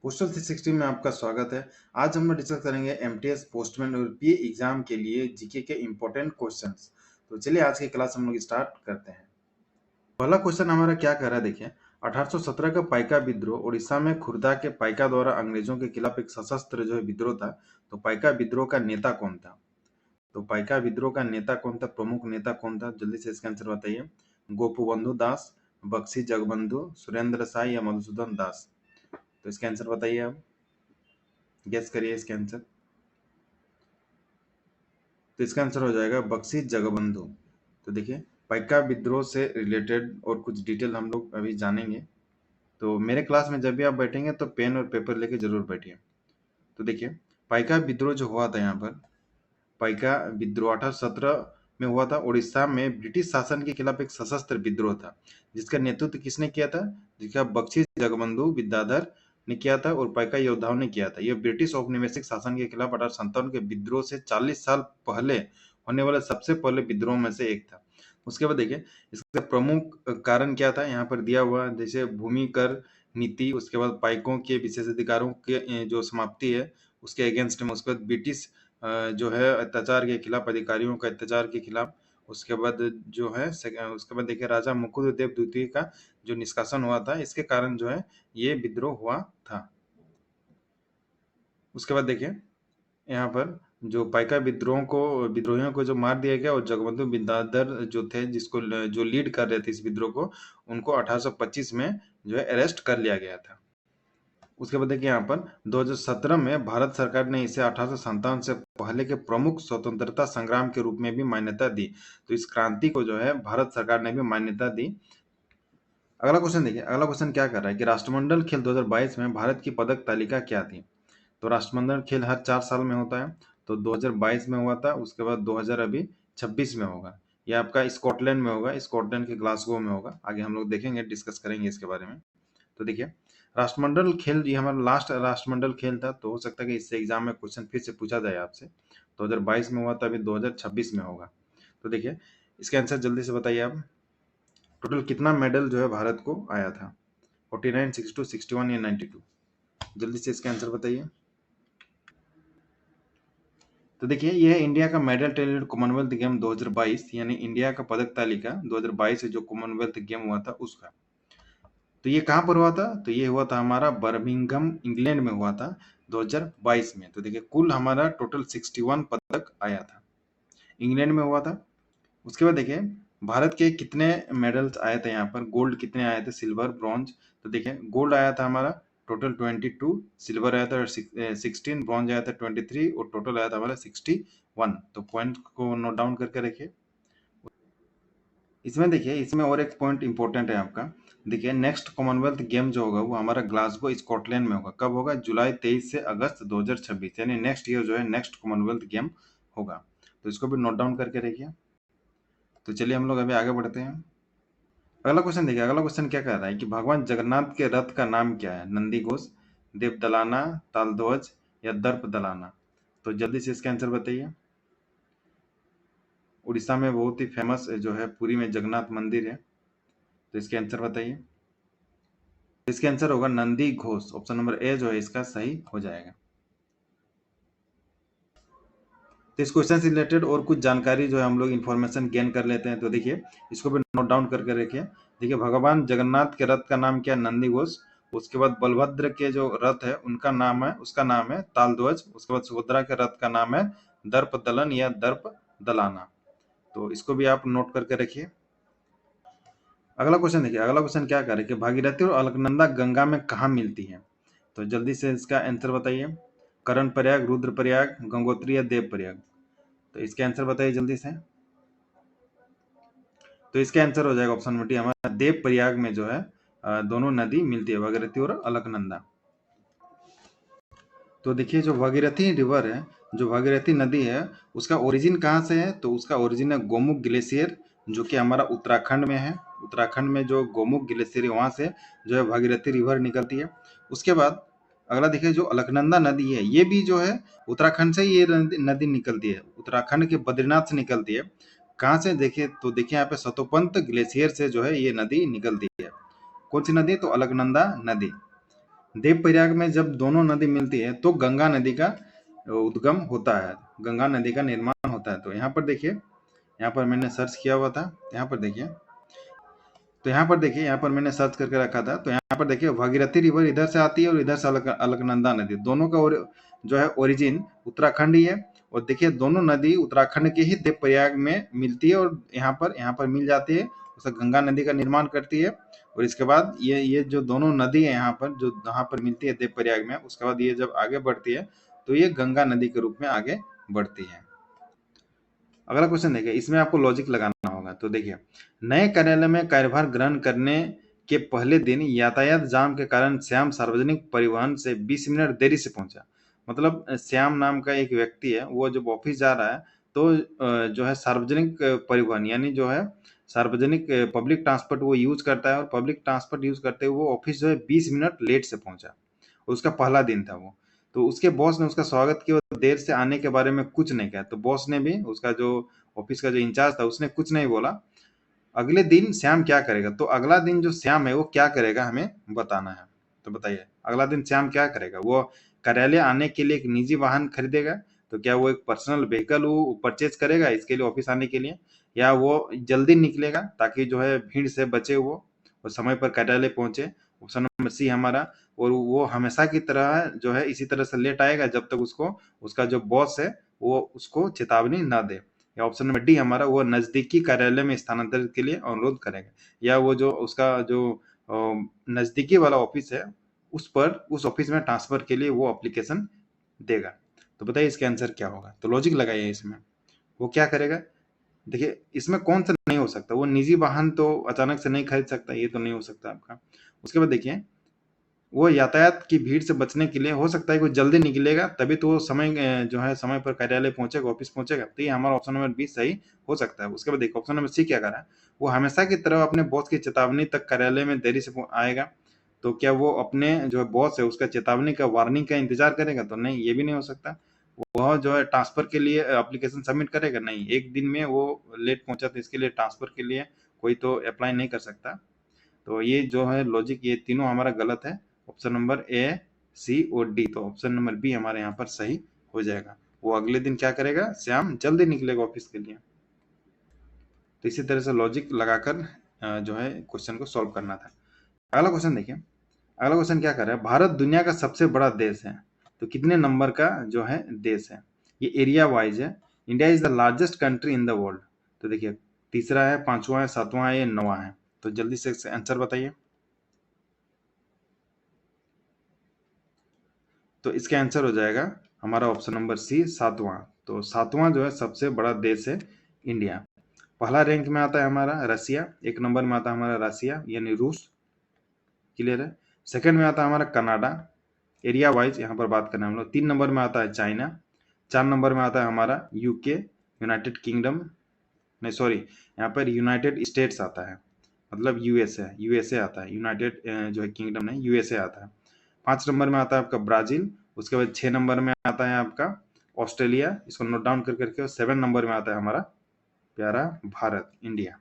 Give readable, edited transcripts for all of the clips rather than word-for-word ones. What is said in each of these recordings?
Postal 360 में आपका स्वागत है। आज हम लोग डिस्कस करेंगे एमटीएस पोस्टमैन और पीए एग्जाम के लिए जीके के इम्पोर्टेंट क्वेश्चंस। तो चलिए आज की क्लास हम लोग स्टार्ट करते हैं। पहला क्वेश्चन हमारा क्या कह रहा है, देखिए। 1817 का पाइका विद्रोह उड़ीसा में खुर्दा के पाइका द्वारा अंग्रेजों के खिलाफ एक सशस्त्र जो है विद्रोह था। तो पाइका विद्रोह का नेता कौन था? तो पाइका विद्रोह का नेता कौन था, प्रमुख नेता कौन था? जल्दी से इसका आंसर बताइए। गोपबंधु दास, बक्सी जगबंधु, सुरेंद्र साय या मधुसूदन दास? तो इसका आंसर बताइए, आप गेस करिए इसका आंसर। तो इसका आंसर हो जाएगा बक्सी जगबंधु। तो देखिए, पाइका विद्रोह से रिलेटेड और कुछ डिटेल हम लोग अभी जानेंगे। तो मेरे क्लास में जब भी आप बैठेंगे तो पेन और पेपर लेके जरूर बैठिए। तो देखिए, पाइका विद्रोह जो हुआ था यहाँ पर, पाइका विद्रोह 1817 में हुआ था। उड़ीसा में ब्रिटिश शासन के खिलाफ एक सशस्त्र विद्रोह था, जिसका नेतृत्व किसने किया था? जिसका बख्शी जगबंधु विद्याधर ने किया था और पाइका योद्धाओं ने किया था। यह ब्रिटिश औपनिवेशिक शासन के खिलाफ 1857 के विद्रोह से 40 साल पहले होने वाले सबसे पहले विद्रोह में से एक था। उसके बाद देखिए, इसका प्रमुख कारण क्या था, यहाँ पर दिया हुआ, जैसे भूमि कर नीति, उसके बाद पाइकों के विशेषाधिकारों के जो समाप्ति है उसके अगेंस्ट में, उसके बाद ब्रिटिश जो है अत्याचार के खिलाफ, अधिकारियों का अत्याचार के खिलाफ। उसके बाद जो है उसके बाद देखिए, राजा मुकुंद देव द्वितीय का जो निष्कासन हुआ था, इसके कारण जो है ये विद्रोह हुआ था। उसके बाद देखिए, यहाँ पर जो पाइका विद्रोहियों को जो मार दिया गया, और जगबंधु बिंदादर जो थे, जिसको जो लीड कर रहे थे इस विद्रोह को, उनको 1825 में जो है अरेस्ट कर लिया गया था। उसके बाद देखिए, यहाँ पर 2017 में भारत सरकार ने इसे 1857 से पहले के प्रमुख स्वतंत्रता संग्राम के रूप में भी मान्यता दी। तो इस क्रांति को जो है भारत सरकार ने भी मान्यता दी। अगला क्वेश्चन देखिए, अगला क्वेश्चन क्या कर रहा है कि राष्ट्रमंडल खेल 2022 में भारत की पदक तालिका क्या थी? तो राष्ट्रमंडल खेल हर 4 साल में होता है। तो 2022 में हुआ था, उसके बाद 2026 में होगा। यह आपका स्कॉटलैंड में होगा, स्कॉटलैंड के ग्लासगो में होगा। आगे हम लोग देखेंगे, डिस्कस करेंगे इसके बारे में। तो देखिए, राष्ट्रमंडल खेल ये हमारा लास्ट राष्ट्रमंडल खेल था, तो हो सकता है कि इससे एग्जाम में क्वेश्चन फिर से पूछा जाए आपसे। 2022 में हुआ था, अभी 2026 में होगा। तो देखिए, इसका आंसर जल्दी से बताइए आप। टोटल कितना मेडल जो है भारत को आया था? 49, 62, 61 या 92? जल्दी से इसका आंसर बताइए। तो देखिए, यह इंडिया का मेडल टैलेंट कॉमनवेल्थ गेम 2022, यानी इंडिया का पदक तालिका 2022 जो कॉमनवेल्थ गेम हुआ था उसका। तो ये कहाँ पर हुआ था? तो ये हुआ था हमारा बर्मिंघम, इंग्लैंड में हुआ था 2022 में। तो देखिए, कुल हमारा टोटल 61 पदक आया था, इंग्लैंड में हुआ था। उसके बाद देखिए, भारत के कितने मेडल्स आए थे यहाँ पर, गोल्ड कितने आए थे, सिल्वर, ब्रॉन्ज? तो देखिए, गोल्ड आया था हमारा टोटल 22, सिल्वर आया था 16, ब्रॉन्ज आया था 23 और टोटल आया था हमारा 61। तो पॉइंट को नोट डाउन करके रखिए। इसमें देखिए, इसमें और एक पॉइंट इंपॉर्टेंट है आपका। देखिए, नेक्स्ट कॉमनवेल्थ गेम जो होगा वो हमारा ग्लासगो स्कॉटलैंड में होगा। कब होगा? जुलाई 23 से अगस्त 2026, यानी नेक्स्ट ईयर जो है नेक्स्ट कॉमनवेल्थ गेम होगा। तो इसको भी नोट डाउन करके रखिए। तो चलिए हम लोग अभी आगे बढ़ते हैं। अगला क्वेश्चन देखिए, अगला क्वेश्चन क्या कह रहा है कि भगवान जगन्नाथ के रथ का नाम क्या है? नंदी घोष, देव दलाना, तालध्वज या दर्प दलाना? तो जल्दी से इसका आंसर बताइए। उड़ीसा में बहुत ही फेमस जो है पुरी में जगन्नाथ मंदिर है। तो इसके आंसर बताइए। इसके आंसर होगा Nandi Ghosh. Option number A जो है इसका सही हो जाएगा। तो इस क्वेश्चन से रिलेटेड और कुछ जानकारी जो है हम लोग इन्फॉर्मेशन गेन कर लेते हैं। तो देखिए, इसको भी नोट डाउन करके रखिए। देखिए, भगवान जगन्नाथ के रथ का नाम क्या है? नंदी घोष। उसके बाद बलभद्र के जो रथ है उनका नाम है, उसका नाम है तालध्वज। उसके बाद सुभद्रा के रथ का नाम है दर्प दलन या दर्प दलाना। तो इसको भी आप नोट करके रखिए। अगला क्वेश्चन देखिए, अगला क्वेश्चन क्या करे कि भागीरथी और अलकनंदा गंगा में कहाँ मिलती है? तो जल्दी से इसका आंसर बताइए। करण प्रयाग, रुद्र प्रयाग, गंगोत्री या देव प्रयाग? तो इसके आंसर बताइए जल्दी से। तो इसका आंसर हो जाएगा ऑप्शन नंबर डी, हमारा देव प्रयाग में जो है दोनों नदी मिलती है, भागीरथी और अलकनंदा। तो देखिए, जो भागीरथी रिवर है, जो भागीरथी नदी है, उसका ओरिजिन कहाँ से है? तो उसका ओरिजिन है गोमुख ग्लेशियर, जो कि हमारा उत्तराखंड में है। उत्तराखंड में जो गोमुख ग्लेशियर है वहाँ से जो है भागीरथी रिवर निकलती है। उसके बाद अगला देखिए, जो अलकनंदा नदी है ये भी जो है उत्तराखंड से ये नदी निकलती है, उत्तराखंड के बद्रीनाथ से निकलती है। कहाँ से? देखिए, तो देखिए यहाँ पे सतोपंत ग्लेशियर से जो है ये नदी निकलती है। कौन सी नदी? तो अलकनंदा नदी। देवप्रयाग में जब दोनों नदी मिलती है तो गंगा नदी का उद्गम होता है, गंगा नदी का निर्माण होता है। तो यहाँ पर देखिए, यहाँ पर मैंने सर्च किया हुआ था, यहाँ पर देखिए, तो यहाँ पर देखिए, यहाँ पर मैंने सर्च करके रखा था। तो यहाँ पर देखिए, भागीरथी रिवर इधर से आती है और इधर से अलकनंदा नदी, दोनों का जो है ओरिजिन उत्तराखंड ही है। और देखिए, दोनों नदी उत्तराखंड के ही देवप्रयाग में मिलती है और यहाँ पर मिल जाती है, उसका गंगा नदी का निर्माण करती है। और इसके बाद ये जो दोनों नदी है यहाँ पर, जो यहाँ पर मिलती है देवप्रयाग में, उसके बाद ये जब आगे बढ़ती है तो ये गंगा नदी के रूप में आगे बढ़ती है। अगला क्वेश्चन देखिए, इसमें आपको लॉजिक लगाना होगा। तो देखिए, नए कार्यालय में कार्यभार ग्रहण करने के पहले दिन यातायात जाम के कारण श्याम सार्वजनिक परिवहन से 20 मिनट देरी से पहुंचा। मतलब श्याम नाम का एक व्यक्ति है, वो जब ऑफिस जा रहा है तो जो है सार्वजनिक परिवहन, यानी जो है सार्वजनिक पब्लिक ट्रांसपोर्ट वो यूज करता है, और पब्लिक ट्रांसपोर्ट यूज करते हुए वो ऑफिस जो है 20 मिनट लेट से पहुंचा। उसका पहला दिन था वो। तो उसके बॉस ने उसका स्वागत किया और देर से आने के बारे में कुछ नहीं कहा। तो बॉस ने भी, उसका जो ऑफिस का जो इंचार्ज था, उसने कुछ नहीं बोला। अगले दिन श्याम क्या करेगा? तो अगला दिन जो श्याम है वो क्या करेगा, हमें बताना है। तो बताइए, अगला दिन श्याम क्या करेगा? वो कार्यालय आने के लिए एक निजी वाहन खरीदेगा। तो क्या वो एक पर्सनल व्हीकल वो परचेज करेगा इसके लिए, ऑफिस आने के लिए, या वो जल्दी निकलेगा ताकि जो है भीड़ से बचे वो और समय पर कार्यालय पहुंचे? ऑप्शन नंबर सी हमारा। और वो हमेशा की तरह जो है इसी तरह से लेट आएगा जब तक उसको उसका जो बॉस है वो उसको चेतावनी ना दे। या ऑप्शन नंबर डी हमारा, वो नजदीकी कार्यालय में स्थानांतरित के लिए अनुरोध करेगा, या वो जो उसका जो नजदीकी वाला ऑफिस है उस ऑफिस में ट्रांसफर के लिए वो एप्लीकेशन देगा। तो बताइए इसका आंसर क्या होगा? तो लॉजिक लगाइए इसमें, वो क्या करेगा? देखिए, इसमें कौन सा नहीं हो सकता? वो निजी वाहन तो अचानक से नहीं खरीद सकता, ये तो नहीं हो सकता आपका। उसके बाद देखिए, वो यातायात की भीड़ से बचने के लिए हो सकता है कोई जल्दी निकलेगा, तभी तो वो जो है समय पर कार्यालय पहुंचेगा, ऑफिस पहुंचेगा। तो ये हमारा ऑप्शन नंबर 20 सही हो सकता है। उसके बाद देखो, ऑप्शन नंबर सी क्या कर रहा है? वो हमेशा की तरह अपने बॉस की चेतावनी तक कार्यालय में देरी से आएगा। तो क्या वो अपने जो बॉस है उसका चेतावनी का, वार्निंग का इंतजार करेगा? तो नहीं, ये भी नहीं हो सकता। वह जो है ट्रांसफर के लिए एप्लीकेशन सबमिट करेगा? नहीं, एक दिन में वो लेट पहुंचा तो इसके लिए ट्रांसफर के लिए कोई तो अप्लाई नहीं कर सकता। तो ये जो है लॉजिक, ये तीनों हमारा गलत है। ऑप्शन नंबर ए, सी और डी। तो ऑप्शन नंबर बी हमारे यहाँ पर सही हो जाएगा। वो अगले दिन क्या करेगा? श्याम जल्दी निकलेगा ऑफिस के लिए। तो इसी तरह से लॉजिक लगाकर जो है क्वेश्चन को सॉल्व करना था। अगला क्वेश्चन देखिए, अगला क्वेश्चन क्या कर रहा है? भारत दुनिया का सबसे बड़ा देश है, तो कितने नंबर का जो है देश है? ये एरिया वाइज है। India is the largest country in the world. तो देखिए, तीसरा है, पांचवा है, सातवां है, नौवां है? तो जल्दी से आंसर बताइए। तो इसका आंसर हो जाएगा हमारा ऑप्शन नंबर सी, सातवां। तो सातवां जो है सबसे बड़ा देश है इंडिया। पहला रैंक में आता है हमारा रसिया, एक नंबर में आता है हमारा रसिया यानी रूस। क्लियर है? सेकंड में आता है हमारा कनाडा, एरिया वाइज यहाँ पर बात करें हम लोग। 3 नंबर में आता है चाइना। 4 नंबर में आता है हमारा यूके, यूनाइटेड किंगडम, नहीं सॉरी, यहाँ पर यूनाइटेड स्टेट्स आता है, मतलब यूएसए आता है, यूनाइटेड जो है किंगडम नहीं, यूएसए आता है। 5 नंबर में आता है आपका ब्राजील। उसके बाद 6 नंबर में आता है आपका ऑस्ट्रेलिया, इसको नोट डाउन कर करके। 7 नंबर में आता है हमारा प्यारा भारत, इंडिया।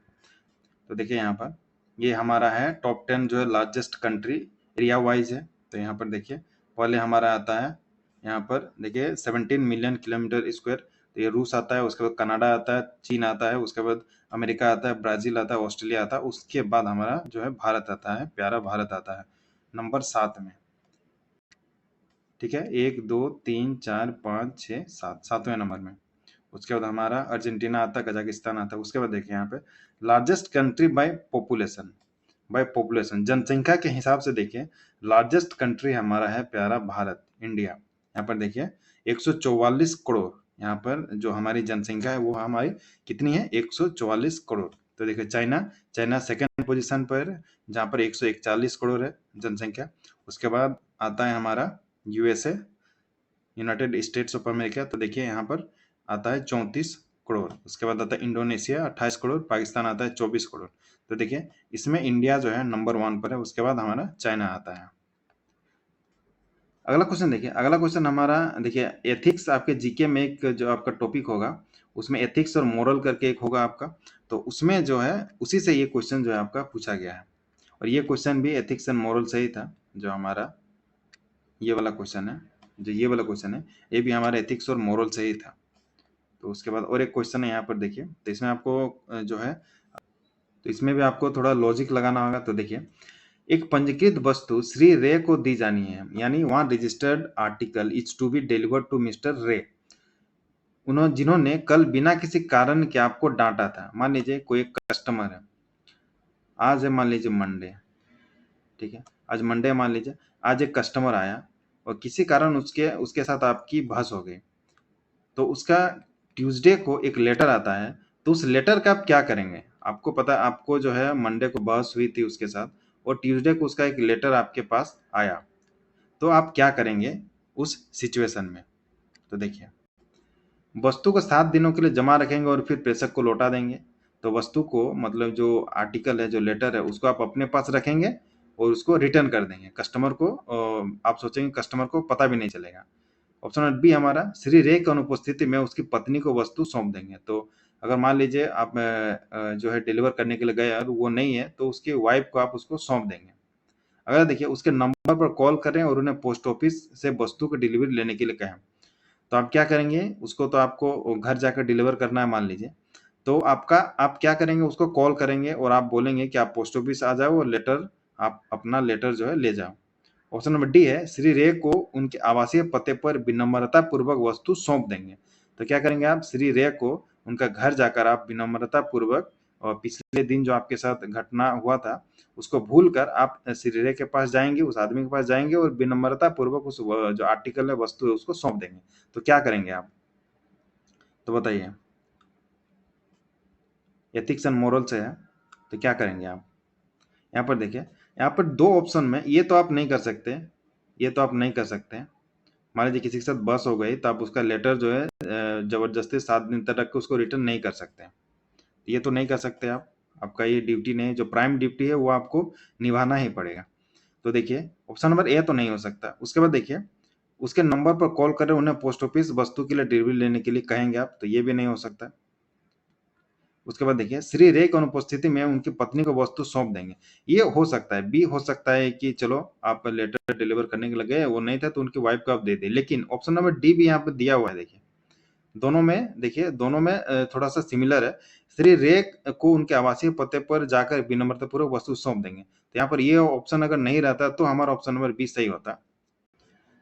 तो देखिए यहाँ पर ये हमारा है टॉप 10 जो है लार्जेस्ट कंट्री एरिया वाइज है। तो यहाँ पर देखिए, पहले हमारा आता है यहाँ पर देखिए 17 मिलियन किलोमीटर स्क्वायर। तो ये रूस आता है, उसके बाद कनाडा आता है, चीन आता है, उसके बाद अमेरिका आता है, ब्राजील आता है, ऑस्ट्रेलिया आता है, उसके बाद हमारा जो है भारत आता है, प्यारा भारत आता है नंबर 7 में। ठीक है, 1 2 3 4 5 6 7, 7वें नंबर में। उसके बाद हमारा अर्जेंटीना आता है, कजाकिस्तान आता है। उसके बाद देखिए यहाँ पे लार्जेस्ट कंट्री बाय पॉपुलेशन, जनसंख्या के हिसाब से देखिए लार्जेस्ट कंट्री हमारा है प्यारा भारत, इंडिया। यहाँ पर देखिए 144 करोड़, यहाँ पर जो हमारी जनसंख्या है वो हमारी कितनी है? 144 करोड़। तो देखिए चाइना सेकंड पोजीशन पर है, जहाँ पर 141 करोड़ है जनसंख्या। उसके बाद आता है हमारा USA, United states of America. तो देखिए यहाँ पर आता है 34 करोड़। उसके बाद आता है इंडोनेशिया 28 करोड़, पाकिस्तान आता है 24 करोड़। तो देखिए इसमें इंडिया जो है नंबर 1 पर है, उसके बाद हमारा चाइना आता है। अगला क्वेश्चन देखिए, अगला क्वेश्चन हमारा देखिए एथिक्स, आपके जीके में एक जो आपका टॉपिक होगा उसमें एथिक्स और मोरल करके एक होगा आपका। तो उसमें जो है उसी से ये क्वेश्चन जो है आपका पूछा गया है, और ये क्वेश्चन भी एथिक्स एंड मोरल से ही था जो हमारा ये वाला क्वेश्चन है, जो ये वाला क्वेश्चन है, ये भी हमारे एथिक्स और मोरल से ही था। तो उसके बाद और एक क्वेश्चन है यहाँ पर देखिए, तो इसमें आपको जो है, तो इसमें भी आपको थोड़ा लॉजिक लगाना होगा। तो देखिए, एक पंजीकृत वस्तु श्री रे को दी जानी है, यानी वहाँ registered article is to be delivered to mister Ray, जिन्होंने कल बिना किसी कारण के आपको डांटा था। मान लीजिए कोई एक कस्टमर है, आज है मान लीजिए मंडे, ठीक है, आज मंडे मान लीजिए, आज एक कस्टमर आया और किसी कारण उसके उसके साथ आपकी बहस हो गई, तो उसका ट्यूसडे को एक लेटर आता है, तो उस लेटर का आप क्या करेंगे? आपको पता है, आपको जो है मंडे को बहस हुई थी उसके साथ और ट्यूसडे को उसका एक लेटर आपके पास आया, तो आप क्या करेंगे उस सिचुएशन में? तो देखिए, वस्तु को 7 दिनों के लिए जमा रखेंगे और फिर प्रेषक को लौटा देंगे। तो वस्तु को, मतलब जो आर्टिकल है, जो लेटर है, उसको आप अपने पास रखेंगे और उसको रिटर्न कर देंगे कस्टमर को। आप सोचेंगे कस्टमर को पता भी नहीं चलेगा। ऑप्शन नंबर बी हमारा, श्री रे की अनुपस्थिति में उसकी पत्नी को वस्तु सौंप देंगे। तो अगर मान लीजिए आप जो है डिलीवर करने के लिए गए और वो नहीं है, तो उसकी वाइफ को आप उसको सौंप देंगे। अगर देखिए उसके नंबर पर कॉल करें और उन्हें पोस्ट ऑफिस से वस्तु की डिलीवरी लेने के लिए कहें, तो आप क्या करेंगे? उसको तो आपको घर जाकर डिलीवर करना है मान लीजिए, तो आप क्या करेंगे? उसको कॉल करेंगे और आप बोलेंगे कि आप पोस्ट ऑफिस आ जाओ और लेटर, आप अपना लेटर जो है ले जाओ। ऑप्शन नंबर डी है, श्री रे को उनके आवासीय पते पर विनम्रता पूर्वक वस्तु सौंप देंगे। तो क्या करेंगे आप? श्री रे को उनका घर जाकर आप विनम्रता पूर्वक, और पिछले दिन जो आपके साथ घटना हुआ था उसको भूलकर आप श्री रे के पास जाएंगे, उस आदमी के पास जाएंगे और विनम्रता पूर्वक उस जो आर्टिकल है, वस्तु है, उसको सौंप देंगे। तो क्या करेंगे आप? तो बताइए, एथिक्स एंड मोरल से है, तो क्या करेंगे आप? यहाँ पर देखिए, यहाँ पर दो ऑप्शन में, ये तो आप नहीं कर सकते, ये तो आप नहीं कर सकते। मान लीजिए किसी के साथ बस हो गई, तो आप उसका लेटर जो है जबरदस्ती 7 दिन तक रख के उसको रिटर्न नहीं कर सकते। ये तो नहीं कर सकते आप, आपका ये ड्यूटी नहीं है, जो प्राइम ड्यूटी है वो आपको निभाना ही पड़ेगा। तो देखिए, ऑप्शन नंबर ए तो नहीं हो सकता। उसके बाद देखिए, उसके नंबर पर कॉल करें, उन्हें पोस्ट ऑफिस वस्तु के लिए डिलीवरी लेने के लिए कहेंगे आप, तो ये भी नहीं हो सकता। उसके बाद देखिए, श्री रे की अनुपस्थिति में उनकी पत्नी को वस्तु सौंप देंगे, ये हो सकता है। बी हो सकता है कि चलो आप लेटर डिलीवर करने के लिए गए, वो नहीं था तो उनकी वाइफ को आप दे दे। लेकिन ऑप्शन नंबर डी भी यहाँ पे दिया हुआ है, देखिए दोनों में, देखिए दोनों में थोड़ा सा सिमिलर है। श्री रे को उनके आवासीय पते पर जाकर विनम्रतापूर्वक वस्तु सौंप देंगे, तो यहाँ पर ये ऑप्शन अगर नहीं रहता तो हमारा ऑप्शन नंबर बी सही होता।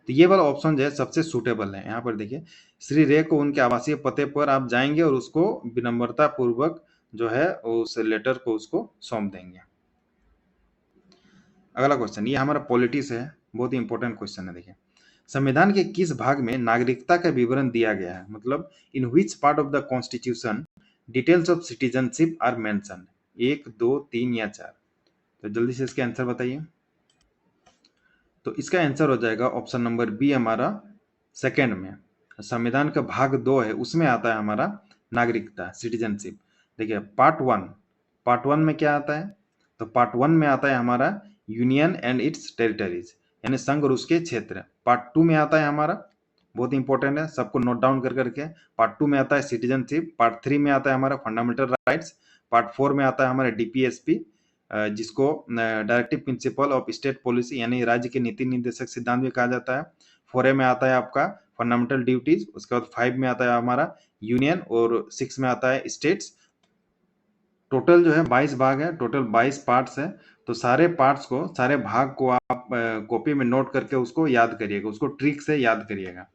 तो ये वाला ऑप्शन जो है सबसे सूटेबल है। यहाँ पर देखिए, श्री रे को उनके आवासीय पते पर आप जाएंगे और उसको विनम्रता पूर्वक जो है उस लेटर को उसको सौंप देंगे। अगला क्वेश्चन, ये हमारा पॉलिटिक्स है, बहुत ही इंपॉर्टेंट क्वेश्चन है। देखिए, संविधान के किस भाग में नागरिकता का विवरण दिया गया है? मतलब in which part of the constitution details of citizenship are mention? 1, 2, 3 या 4? तो जल्दी से इसके आंसर बताइए। तो इसका आंसर हो जाएगा ऑप्शन नंबर बी हमारा, सेकंड में। संविधान का भाग 2 है, उसमें आता है हमारा नागरिकता, सिटीजनशिप। देखिए पार्ट वन में क्या आता है? तो पार्ट 1 में आता है हमारा यूनियन एंड इट्स टेरिटरीज, यानी संघ और उसके क्षेत्र। पार्ट 2 में आता है हमारा, बहुत इंपॉर्टेंट है, सबको नोट डाउन कर करके। पार्ट 2 में आता है सिटीजनशिप। पार्ट 3 में आता है हमारा फंडामेंटल राइट्स। पार्ट 4 में आता है हमारा डीपीएसपी, जिसको directive principle of state policy, यानी राज्य के नीति निर्देशक सिद्धांत भी कहा जाता है। 4A में आता है आपका फंडामेंटल ड्यूटीज। उसके बाद 5 में आता है हमारा यूनियन और 6 में आता है स्टेट्स। टोटल जो है 22 भाग है, टोटल 22 पार्ट्स है। तो सारे पार्ट्स को, सारे भाग को आप कॉपी में नोट करके उसको याद करिएगा, उसको ट्रिक से याद करिएगा।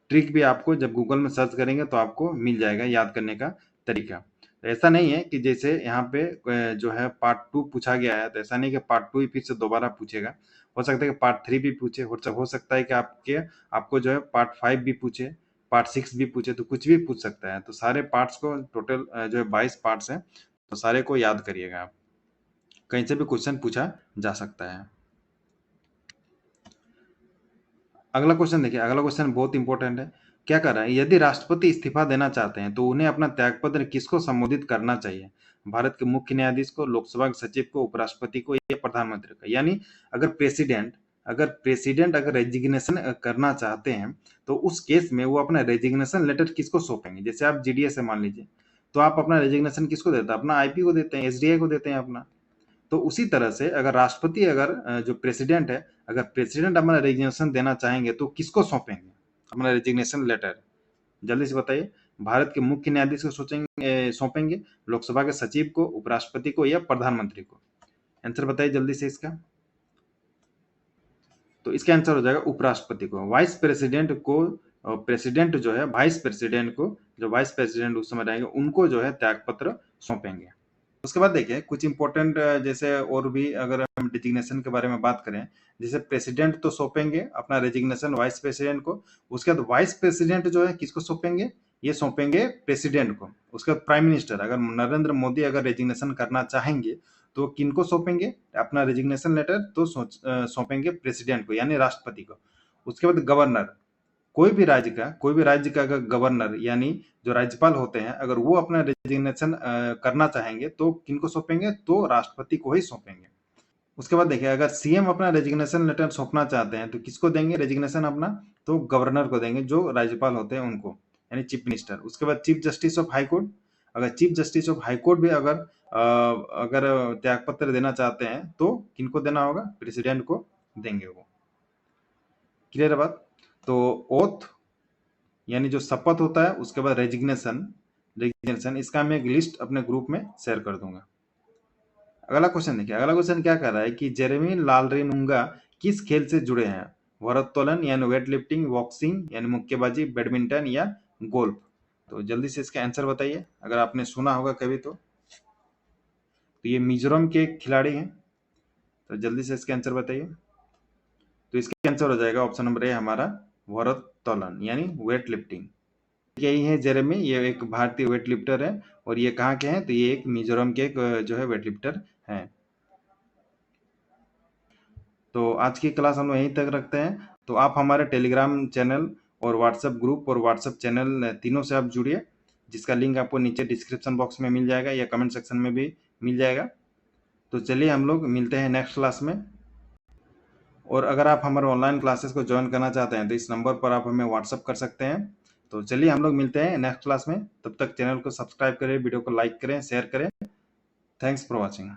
ट्रिक भी आपको जब गूगल में सर्च करेंगे तो आपको मिल जाएगा याद करने का तरीका। तो ऐसा नहीं है कि जैसे यहाँ पे जो है पार्ट 2 पूछा गया है, तो ऐसा नहीं कि पार्ट 2 ही फिर से दोबारा पूछेगा। हो सकता है कि पार्ट 3 भी पूछे, हो सकता है कि आपको जो है पार्ट 5 भी पूछे, पार्ट 6 भी पूछे, तो कुछ भी पूछ सकता है। तो सारे पार्ट्स को, टोटल जो है 22 पार्ट्स हैं, तो सारे को याद करिएगा आप, कहीं से भी क्वेश्चन पूछा जा सकता है। अगला क्वेश्चन देखिए, अगला क्वेश्चन बहुत इंपॉर्टेंट है। क्या कर रहा है? यदि राष्ट्रपति इस्तीफा देना चाहते हैं तो उन्हें अपना त्यागपत्र किसको संबोधित करना चाहिए? भारत के मुख्य न्यायाधीश को, लोकसभा के सचिव को, उपराष्ट्रपति को या प्रधानमंत्री को? यानी अगर रेजिग्नेशन करना चाहते हैं तो उस केस में वो अपना रेजिग्नेशन लेटर किसको सौंपेंगे? जैसे आप जीडीएस से मान लीजिए, तो आप अपना रेजिग्नेशन किसको देते हैं? अपना आईपी को देते हैं, एसडीआई को देते हैं अपना। तो उसी तरह से अगर राष्ट्रपति, जो प्रेसिडेंट है, अगर प्रेसिडेंट अपना रेजिग्नेशन देना चाहेंगे तो किसको सौंपेंगे अपना रेजिग्नेशन लेटर? जल्दी से बताइए। भारत के मुख्य न्यायाधीश को सौंपेंगे, लोकसभा के सचिव को, उपराष्ट्रपति को या प्रधानमंत्री को? आंसर बताइए जल्दी से इसका। तो इसका आंसर हो जाएगा उपराष्ट्रपति को। वाइस प्रेसिडेंट को प्रेसिडेंट जो है वाइस प्रेसिडेंट को, जो वाइस प्रेसिडेंट उस समय रहेंगे उनको जो है त्याग पत्र सौंपेंगे। उसके बाद देखिए कुछ इंपॉर्टेंट जैसे और भी अगर हम रेजिग्नेशन के बारे में बात करें, जैसे प्रेसिडेंट तो सौंपेंगे अपना रेजिग्नेशन वाइस प्रेसिडेंट को। उसके बाद वाइस प्रेसिडेंट जो है किसको सौंपेंगे? ये सौंपेंगे प्रेसिडेंट को। उसके बाद प्राइम मिनिस्टर, अगर नरेंद्र मोदी अगर रेजिग्नेशन करना चाहेंगे तो किनको सौंपेंगे अपना रेजिग्नेशन लेटर? तो सौंपेंगे प्रेसिडेंट को यानी राष्ट्रपति को। उसके बाद गवर्नर, कोई भी राज्य का अगर गवर्नर यानी जो राज्यपाल होते हैं अगर वो अपना रेजिग्नेशन करना चाहेंगे तो किनको सौंपेंगे? तो राष्ट्रपति को ही सौंपेंगे। उसके बाद देखिए अगर सीएम अपना रेजिग्नेशन लेटर सौंपना चाहते हैं तो किसको देंगे रेजिग्नेशन अपना? तो गवर्नर को देंगे, जो राज्यपाल होते हैं उनको, यानी चीफ मिनिस्टर। उसके बाद chief justice of high court, अगर chief justice of high court भी अगर त्याग पत्र देना चाहते हैं तो किनको देना होगा? प्रेसिडेंट को देंगे वो। क्लियर है बात? तो ओथ यानी जो शपथ होता है, उसके बाद रेजिग्नेशन इसका मैं एक लिस्ट अपने ग्रुप में शेयर कर दूंगा। अगला क्वेश्चन देखिए, अगला क्वेश्चन क्या कर रहा है कि जेरेमी लालरेनुंगा किस खेल से जुड़े हैं? भारोत्तोलन यानी वेट लिफ्टिंग, बॉक्सिंग यानी मुक्केबाजी, बैडमिंटन या गोल्फ? तो जल्दी से इसका आंसर बताइए, अगर आपने सुना होगा कभी तो ये मिजोरम के खिलाड़ी हैं। तो जल्दी से इसका आंसर बताइए। तो इसका आंसर हो जाएगा ऑप्शन नंबर ए हमारा भारोत्तोलन यानी वेट लिफ्टिंग। यही है जेरेमी, ये एक भारतीय वेट लिफ्टर है और ये कहाँ के हैं? तो ये एक मिजोरम के जो है वेट लिफ्टर हैं। तो आज की क्लास हम यहीं तक रखते हैं। तो आप हमारे टेलीग्राम चैनल और व्हाट्सएप ग्रुप और व्हाट्सएप चैनल तीनों से आप जुड़िए, जिसका लिंक आपको नीचे डिस्क्रिप्शन बॉक्स में मिल जाएगा या कमेंट सेक्शन में भी मिल जाएगा। तो चलिए हम लोग मिलते हैं नेक्स्ट क्लास में। और अगर आप हमारे ऑनलाइन क्लासेस को ज्वाइन करना चाहते हैं तो इस नंबर पर आप हमें व्हाट्सअप कर सकते हैं। तो चलिए हम लोग मिलते हैं नेक्स्ट क्लास में। तब तक चैनल को सब्सक्राइब करें, वीडियो को लाइक करें, शेयर करें। Thanks for watching.